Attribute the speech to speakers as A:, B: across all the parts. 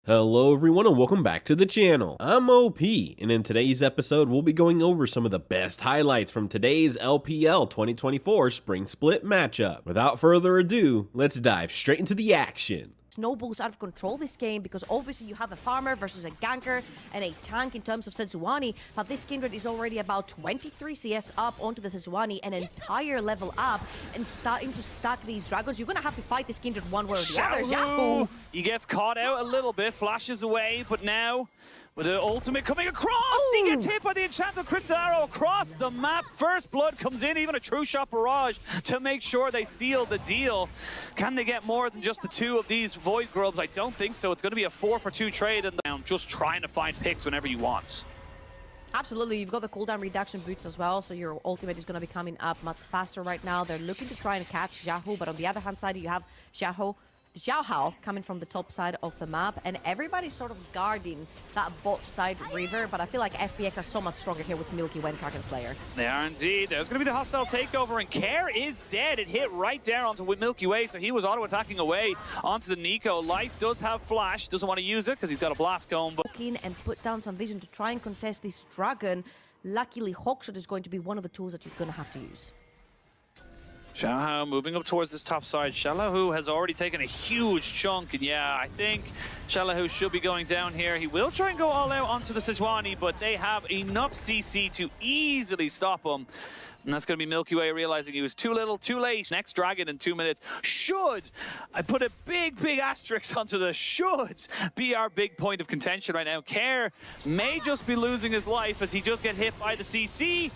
A: Hello everyone and welcome back to the channel. I'm OP, and in today's episode we'll be going over some of the best highlights from today's LPL 2024 Spring Split matchup. Without further ado, let's dive straight into the action.
B: Snowballs out of control this game because obviously you have a farmer versus a ganker and a tank in terms of Sejuani, but this Kindred is already about 23 CS up onto the Sejuani, an entire level up, and starting to stack these dragons. You're gonna have to fight this Kindred one way or the other. Yahoo!
C: He gets caught out a little bit, flashes away, but now with the ultimate coming across, he gets hit by the enchanted crystal arrow across the map. First blood comes in, even a true shot barrage to make sure they seal the deal. Can they get more than just the two of these void grubs? I don't think so. It's going to be a 4-for-2 trade, and just trying to find picks whenever you want.
B: Absolutely, you've got the cooldown reduction boots as well, so your ultimate is going to be coming up much faster right now. They're looking to try and catch Xiaohu, but on the other hand side, you have Xiaohao coming from the top side of the map, and everybody's sort of guarding that bot side river, but I feel like FPX are so much stronger here with Milky Way and Kraken Slayer.
C: They are indeed. There's going to be the hostile takeover, and Care is dead. It hit right down onto Milky Way, so he was auto-attacking away onto the Nico. Life does have flash, doesn't want to use it because he's got a blast cone. But
B: in and put down some vision to try and contest this dragon. Luckily, Hawkshot is going to be one of the tools that you're going to have to use.
C: Xiaohao moving up towards this top side. Xiaohu has already taken a huge chunk, and yeah, I think Xiaohu should be going down here. He will try and go all out onto the Sejuani, but they have enough CC to easily stop him. And that's going to be Milky Way realizing he was too little, too late. Next dragon in 2 minutes should, I put a big asterisk onto the should be our big point of contention right now. Care may just be losing his life as he just get hit by the CC.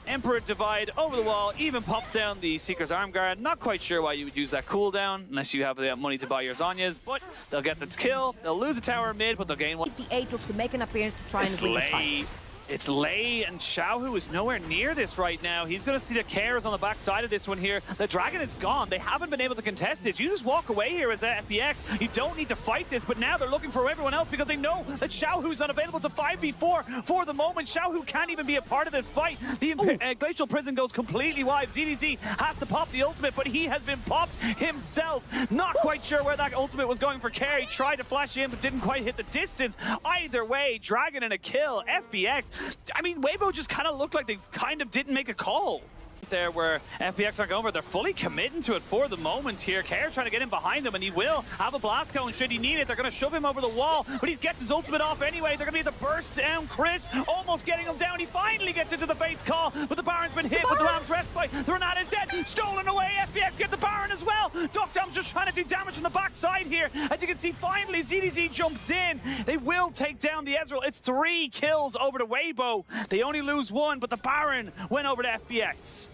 C: Emperor Divide over the wall, even pops down the Seeker's Arm Guard. Not quite sure why you would use that cooldown, unless you have the money to buy your Zhonya's, but they'll get the kill. They'll lose a tower mid, but they'll gain one.
B: The Aatrox to make an appearance to try and win this fight.
C: It's Lei, and Xiaohu is nowhere near this right now. He's going to see the Cares on the back side of this one here. The dragon is gone. They haven't been able to contest this. You just walk away here as FPX. You don't need to fight this, but now they're looking for everyone else because they know that Xiaohu's unavailable to 5v4 for the moment. Xiaohu can't even be a part of this fight. The Glacial Prison goes completely wide. ZDZ has to pop the ultimate, but he has been popped himself. Not quite sure where that ultimate was going for Care. He tried to flash in, but didn't quite hit the distance. Either way, dragon and a kill. FPX. I mean, Weibo just kind of looked like they kind of didn't make a call there where FPX are going, but they're fully committing to it for the moment here. Care trying to get in behind him, and he will have a blast cone should he need it. They're going to shove him over the wall, but he gets his ultimate off anyway. They're going to be the burst down. Crisp almost getting him down. He finally gets into the Bates call, but the Baron's been hit with the Lamb's Respite. The Renata is dead. Stolen away. FPX get the Baron as well. Duckdom's just trying to do damage on the backside here. As you can see, finally ZDZ jumps in. They will take down the Ezreal. It's 3 kills over to Weibo. They only lose 1, but the Baron went over to FPX.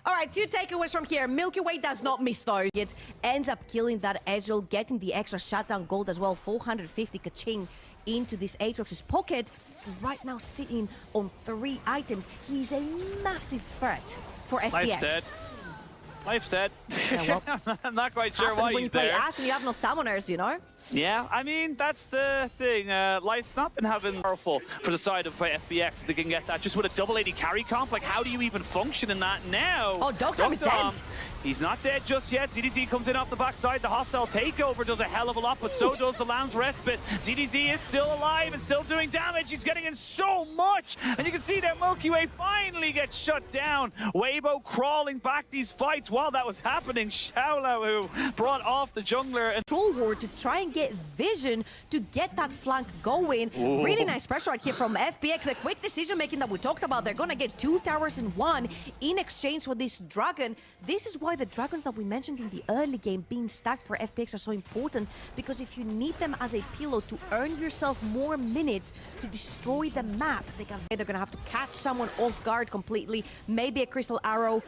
B: All right, 2 takeaways from here. Milky Way does not miss those. It ends up killing that Ezreal, getting the extra shutdown gold as well. 450 ka-ching into this Aatrox's pocket. Right now sitting on 3 items. He's a massive threat for FPX.
C: Life's dead. Life's dead.
B: Yeah, well,
C: I'm not quite sure why he's there.
B: when you play Ashe and you have no summoners, you know?
C: Yeah, I mean, that's the thing. Life's not been having powerful for the side of FPX. They can get that just with a double 80 carry comp. Like, how do you even function in that now?
B: Oh, Duckdom is dead.
C: He's not dead just yet. ZDZ comes in off the backside. The hostile takeover does a hell of a lot, but so does the Lamb's Respite. ZDZ is still alive and still doing damage. He's getting in so much. And you can see that Milky Way finally gets shut down. Weibo crawling back these fights while that was happening. Xiaohu brought off the jungler. And
B: Troll Ward to try and get vision to get that flank going. Ooh. Really nice pressure right here from FPX. The quick decision making that we talked about. They're going to get 2 towers in 1 in exchange for this dragon. This is why the dragons that we mentioned in the early game being stacked for FPX are so important, because if you need them as a pillow to earn yourself more minutes to destroy the map, they're going to have to catch someone off guard completely. Maybe a crystal arrow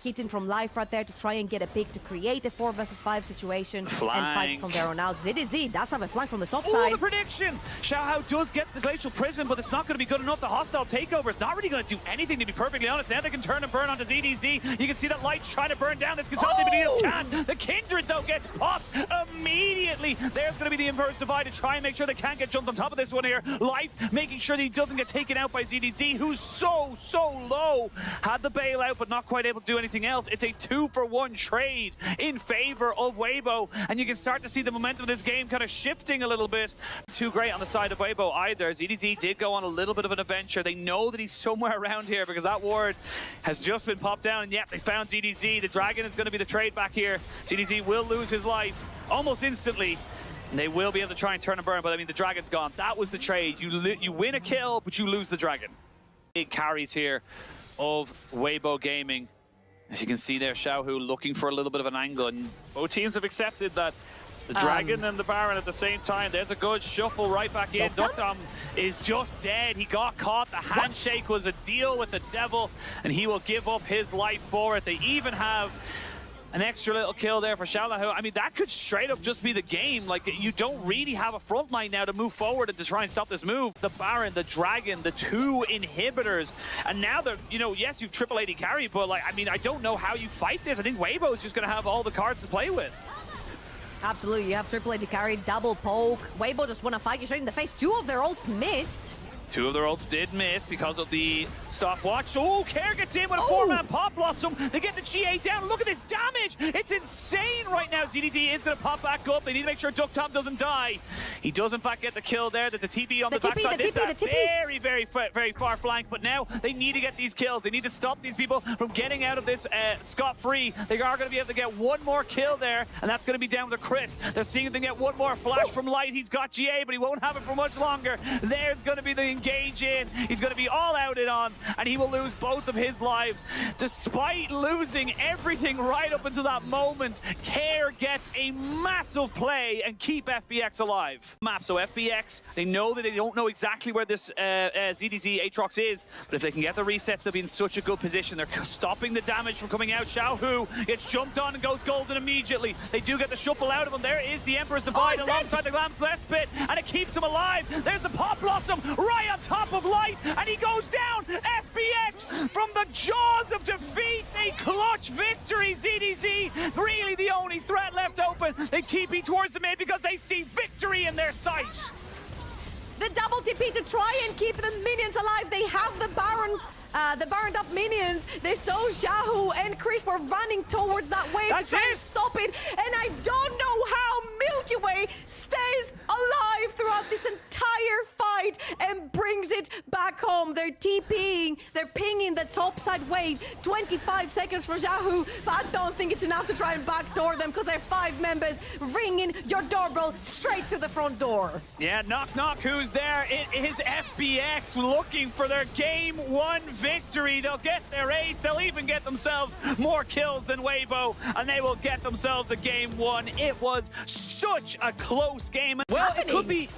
B: hitting from life right there to try and get a pick to create a 4 versus 5 situation.
C: Flank.
B: And fight from there on out. ZDZ does have a flank from the top
C: Oh,
B: side.
C: the prediction! Xiaohao does get the Glacial Prison, but it's not going to be good enough. The hostile takeover is not really going to do anything, to be perfectly honest. Now they can turn and burn onto ZDZ. You can see that Light's trying to burn down this Cassandra Benitez can. The Kindred, though, gets popped immediately. There's going to be the Emperor's Divide to try and make sure they can't get jumped on top of this one here. Life making sure that he doesn't get taken out by ZDZ, who's so low. Had the bailout, but not quite able to do anything else. It's a 2-for-1 trade in favor of Weibo, and you can start to see the momentum of this game kind of shifting a little bit. Too great on the side of Weibo either. ZDZ did go on a little bit of an adventure. They know that he's somewhere around here because that ward has just been popped down. And yep, they found ZDZ. The Dragon is going to be the trade back here. ZDZ will lose his life almost instantly. And they will be able to try and turn and burn, but I mean, the Dragon's gone. That was the trade. You win a kill, but you lose the Dragon. Big carries here of Weibo Gaming. As you can see there, Xiaohu looking for a little bit of an angle, and both teams have accepted that the Dragon and the Baron at the same time. There's a good shuffle right back in. Dukdam is just dead. He got caught. The handshake was a deal with the devil, and he will give up his life for it. They even have an extra little kill there for Xiaohu. I mean, that could straight up just be the game. Like, you don't really have a front line now to move forward and to try and stop this move. The Baron, the Dragon, the two inhibitors, and now they're, you know, yes, you've triple AD carry, but like, I mean, I don't know how you fight this. I think Weibo is just going to have all the cards to play with.
B: Absolutely, you have triple AD carry, double poke. Weibo just want to fight you straight in the face. 2 of their ults missed.
C: 2 of their ults did miss because of the stopwatch. Oh, Care gets in with a 4-man pop blossom. They get the GA down. Look at this damage. It's insane right now. ZDT is going to pop back up. They need to make sure Dukdam doesn't die. He does, in fact, get the kill there. There's a TP on the backside. This is a very, very far flank, but now they need to get these kills. They need to stop these people from getting out of this scot-free. They are going to be able to get one more kill there, and that's going to be down to Chris. They're seeing if they get one more flash from Light. He's got GA, but he won't have it for much longer. There's going to be the engage in. He's going to be all outed on, and he will lose both of his lives. Despite losing everything right up until that moment, Care gets a massive play and keep FPX alive. Map, so FPX, they know that they don't know exactly where this ZDZ Aatrox is, but if they can get the resets, they'll be in such a good position. They're stopping the damage from coming out. Xiaohu gets jumped on and goes golden immediately. They do get the shuffle out of him. There is the Emperor's Divide alongside the Glam's Left Bit, and it keeps him alive. There's the Pop Blossom right on top of Light, and he goes down. FPX from the jaws of defeat. They clutch victory. ZDZ really the only threat left open. They TP towards the mid because they see victory in their sight.
B: The double TP to try and keep the minions alive. They have the Baron up minions. They saw Xiaohu and Chris were running towards that wave to try and stop it. And I don't know how Milky Way stays alive throughout this entire fight and brings it back home. They're TPing, they're pinging the top side wave. 25 seconds for Xiaohu, but I don't think it's enough to try and backdoor them because they're 5 members ringing your doorbell straight to the front door.
C: Yeah, knock knock, who's there? It is FPX looking for their game 1 victory. They'll get their ace. They'll even get themselves more kills than Weibo, and they will get themselves a game 1. It was such a close game. Well, it could be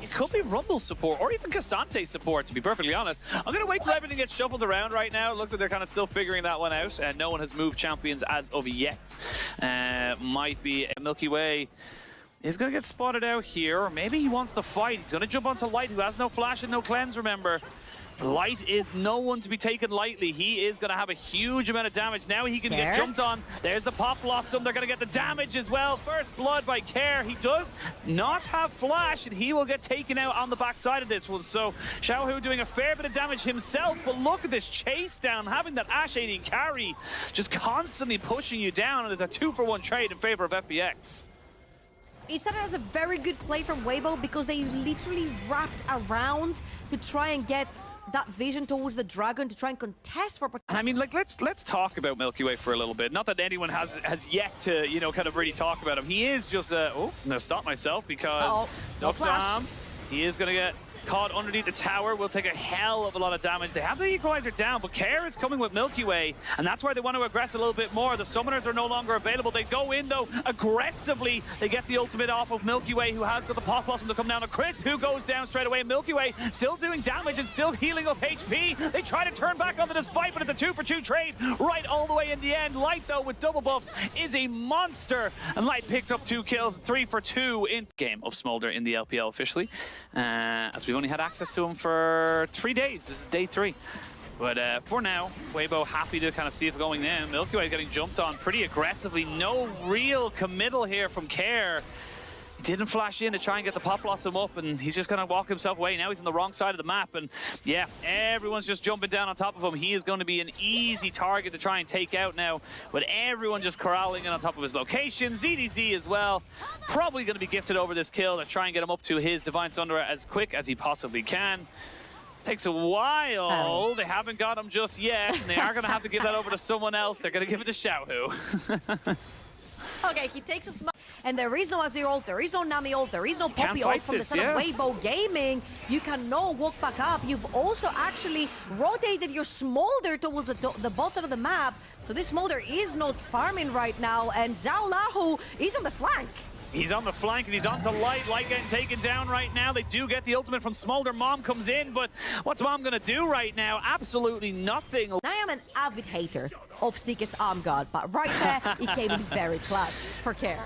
C: Rumble support or even Cassante support, to be perfectly honest. I'm going to wait till everything gets shuffled around right now. It looks like they're kind of still figuring that one out, and no one has moved champions as of yet. Might be Milky Way is going to get spotted out here, or maybe he wants to fight. He's going to jump onto Light, who has no flash and no cleanse, remember. Light is no one to be taken lightly. He is going to have a huge amount of damage. Now he can get jumped on. There's the Pop Blossom. They're going to get the damage as well. First blood by Care. He does not have flash, and he will get taken out on the backside of this one. So Xiaohu doing a fair bit of damage himself, but look at this chase down. Having that Ashe AD carry just constantly pushing you down, and it's a 2-for-1 trade in favor of FPX.
B: It started as a very good play from Weibo because they literally wrapped around to try and get that vision towards the Dragon to try and contest for.
C: I mean, like, let's talk about Milky Way for a little bit. Not that anyone has yet to, you know, kind of really talk about him. He is just oh, I'm gonna stop myself because Dukdam, he is gonna get caught underneath the tower, will take a hell of a lot of damage. They have the equalizer down, but Care is coming with Milky Way, and that's why they want to aggress a little bit more. The summoners are no longer available. They go in, though, aggressively. They get the ultimate off of Milky Way, who has got the Pop Blossom to come down. A Crisp, who goes down straight away. Milky Way still doing damage and still healing up HP. They try to turn back onto this fight, but it's a 2-for-2 trade right all the way in the end. Light, though, with double buffs, is a monster, and Light picks up 2 kills, 3-for-2 in game of Smolder in the LPL officially, as we've only had access to him for 3 days. This is day 3. But for now, Weibo happy to kind of see it going in. Milky Way getting jumped on pretty aggressively. No real committal here from Care. He didn't flash in to try and get the Pop Blossom up, and he's just going to walk himself away. Now he's on the wrong side of the map, and yeah, everyone's just jumping down on top of him. He is going to be an easy target to try and take out now, with everyone just corralling in on top of his location. ZDZ as well, probably going to be gifted over this kill to try and get him up to his Divine Sunder as quick as he possibly can. Takes a while. They haven't got him just yet, and they are going to have to give that over to someone else. They're going to give it to Xiaohu.
B: Okay, he takes a smoke, and there is no Azir ult, there is no Nami ult, there is no Poppy
C: Can't
B: ult from
C: this,
B: the side of Weibo Gaming. You cannot walk back up. You've also actually rotated your Smolder towards the bottom of the map. So this Smolder is not farming right now, and Zhao Lahu is on the flank.
C: He's on the flank, and he's onto Light. Light getting taken down right now. They do get the ultimate from Smolder. Mom comes in, but what's Mom going to do right now? Absolutely nothing.
B: I am an avid hater of Seeker's Arm Guard, but right there, it came in very clutch for Care.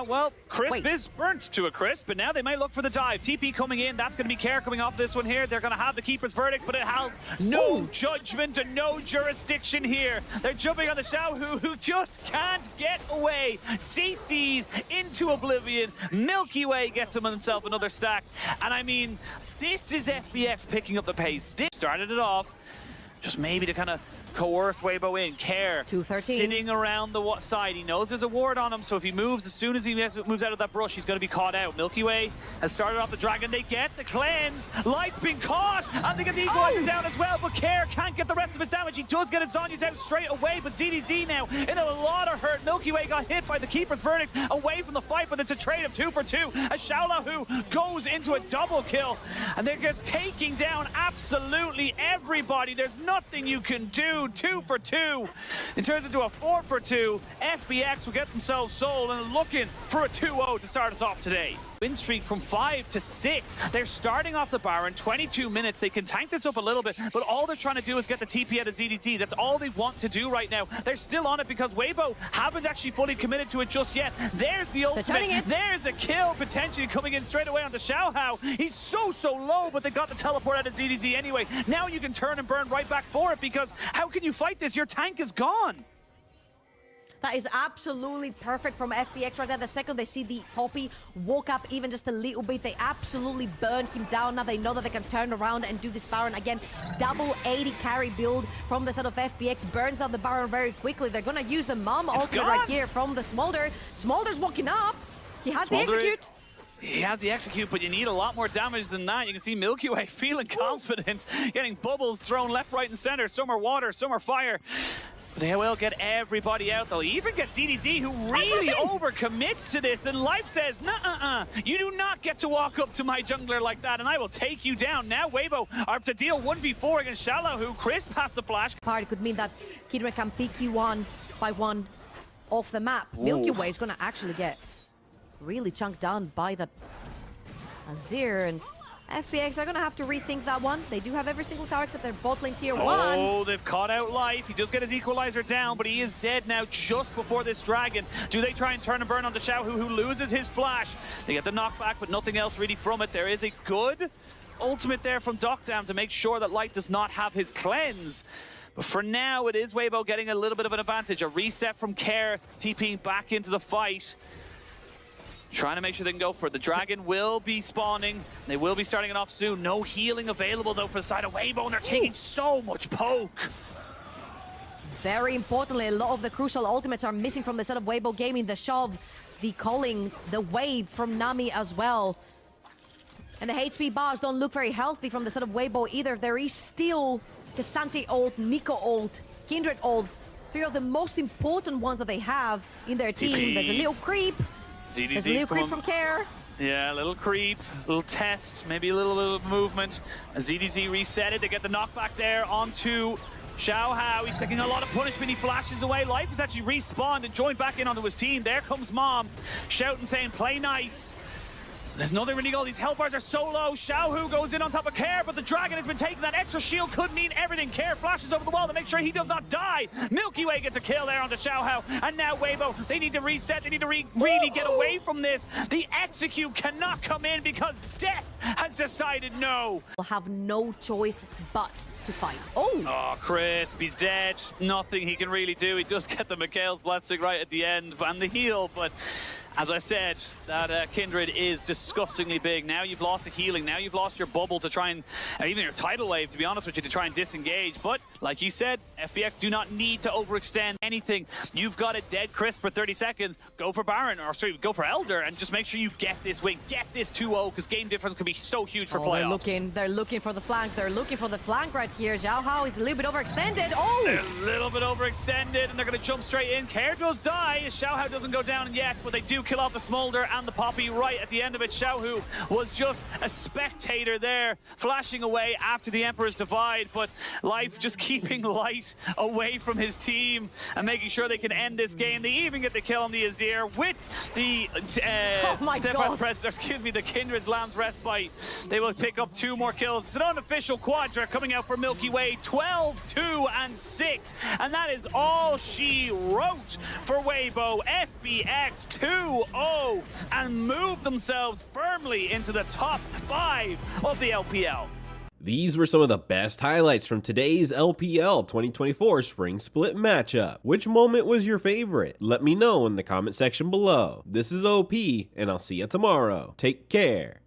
C: Well, Crisp is burnt to a crisp, but now they might look for the dive. TP coming in, that's going to be Care coming off this one here. They're going to have the Keeper's Verdict, but it has no judgment and no jurisdiction here. They're jumping on the Xiaohu, who just can't get away. CC'd into oblivion. Milky Way gets himself another stack. And I mean, this is FPX picking up the pace. This started it off, just maybe to kind of coerce Weibo in. Care
B: 213
C: sitting around the side. He knows there's a ward on him, so if he moves, as soon as he moves out of that brush, he's going to be caught out. Milky Way has started off the dragon. They get the cleanse. Light's been caught, and they get the equalizer down as well, but Care can't get the rest of his damage. He does get his Zhonya's out straight away, but ZDZ now in a lot of hurt. Milky Way got hit by the Keeper's Verdict away from the fight, but it's a trade of 2 for 2 as Xiaolahu goes into a double kill, and they're just taking down absolutely everybody. There's nothing you can do. 2 for 2. It turns into a 4 for 2. FPX will get themselves sold and looking for a 2-0 to start us off today. Win streak from 5 to 6. They're starting off the Baron, 22 minutes. They can tank this up a little bit, but all they're trying to do is get the TP out of ZDZ. That's all they want to do right now. They're still on it because Weibo haven't actually fully committed to it just yet. There's the ultimate. There's a kill potentially coming in straight away onto Xiaohu. He's so low, but they got the teleport out of ZDZ anyway. Now you can turn and burn right back for it, because how can you fight this? Your tank is gone.
B: That is absolutely perfect from FPX right there. The second they see the Poppy walk up even just a little bit, they absolutely burn him down. Now they know that they can turn around and do this Baron again. Double 80 carry build from the side of FPX. Burns down the Baron very quickly. They're going to use the Mom ultimate right here from the Smolder. Smolder's walking up. He has the execute.
C: He has the execute, but you need a lot more damage than that. You can see Milky Way feeling confident, getting bubbles thrown left, right, and center. Some are water, some are fire. They will get everybody out. They'll even get ZDZ, who really overcommits to this. And Life says, nuh-uh-uh, you do not get to walk up to my jungler like that, and I will take you down. Now Weibo are to deal 1v4 against Xiaohu. Crisp has the flash.
B: Part could mean that Kidra can pick you one by one off the map. Ooh. Milky Way is going to actually get really chunked down by the Azir, and FPX are going to have to rethink that one. They do have every single tower except their bot lane tier 1.
C: Oh, they've caught out Life. He does get his equalizer down, but he is dead now just before this dragon. Do they try and turn and burn on the Xiaohu, who loses his flash? They get the knockback, but nothing else really from it. There is a good ultimate there from Docdam to make sure that Light does not have his cleanse. But for now, it is Weibo getting a little bit of an advantage. A reset from Care, TPing back into the fight. Trying to make sure they can go for it. The dragon will be spawning. They will be starting it off soon. No healing available, though, for the side of Weibo, and they're taking so much poke.
B: Very importantly, a lot of the crucial ultimates are missing from the side of Weibo Gaming. The shove, the calling, the wave from Nami as well. And the HP bars don't look very healthy from the side of Weibo either. There is still Cassante ult, Nico ult, Kindred ult. 3 of the most important ones that they have in their team.
C: TP.
B: There's a little creep. There's a little creep from Care.
C: Yeah, a little creep, a little test, maybe a little bit of movement. As ZDZ reset it, they get the knockback there onto Xiaohu. He's taking a lot of punishment. He flashes away. Life is actually respawned and joined back in onto his team. There comes Mom, shouting, saying, play nice. There's nothing really go. These health bars are so low. Xiaohu goes in on top of Care, but the dragon has been taken. That extra shield could mean everything. Care flashes over the wall to make sure he does not die. Milky Way gets a kill there onto Xiaohu. And now Weibo, they need to reset. They need to really get away from this. The execute cannot come in because death has decided no.
B: Will have no choice but to fight. Oh,
C: Crisp, he's dead. Nothing he can really do. He does get the Mikhail's blessing right at the end and the heal, but As I said, that Kindred is disgustingly big. Now you've lost the healing. Now you've lost your bubble to try and, even your tidal wave, to be honest with you, to try and disengage. But like you said, FPX do not need to overextend anything. You've got a dead crisp for 30 seconds. Go for Baron, or sorry, go for Elder, and just make sure you get this win, get this 2-0, because game difference can be so huge for playoffs.
B: They're looking for the flank. They're looking for the flank right here. Zhao Hao is a little bit overextended. Oh!
C: They're a little bit overextended, and they're going to jump straight in. Carejos die. Xiaohu doesn't go down yet, but they do kill off the Smolder and the Poppy right at the end of it. Xiaohu was just a spectator there, flashing away after the Emperor's Divide, but Life just keeping Light away from his team and making sure they can end this game. They even get the kill on the Azir with the the Kindred's Lamb's Respite. They will pick up 2 more kills. It's an unofficial quadra coming out for Milky Way, 12, 2, and 6. And that is all she wrote for Weibo. FPX 2-0 and move themselves firmly into the top 5 of the LPL.
A: These were some of the best highlights from today's LPL 2024 Spring Split matchup. Which moment was your favorite? Let me know in the comment section below. This is OP, and I'll see you tomorrow. Take care.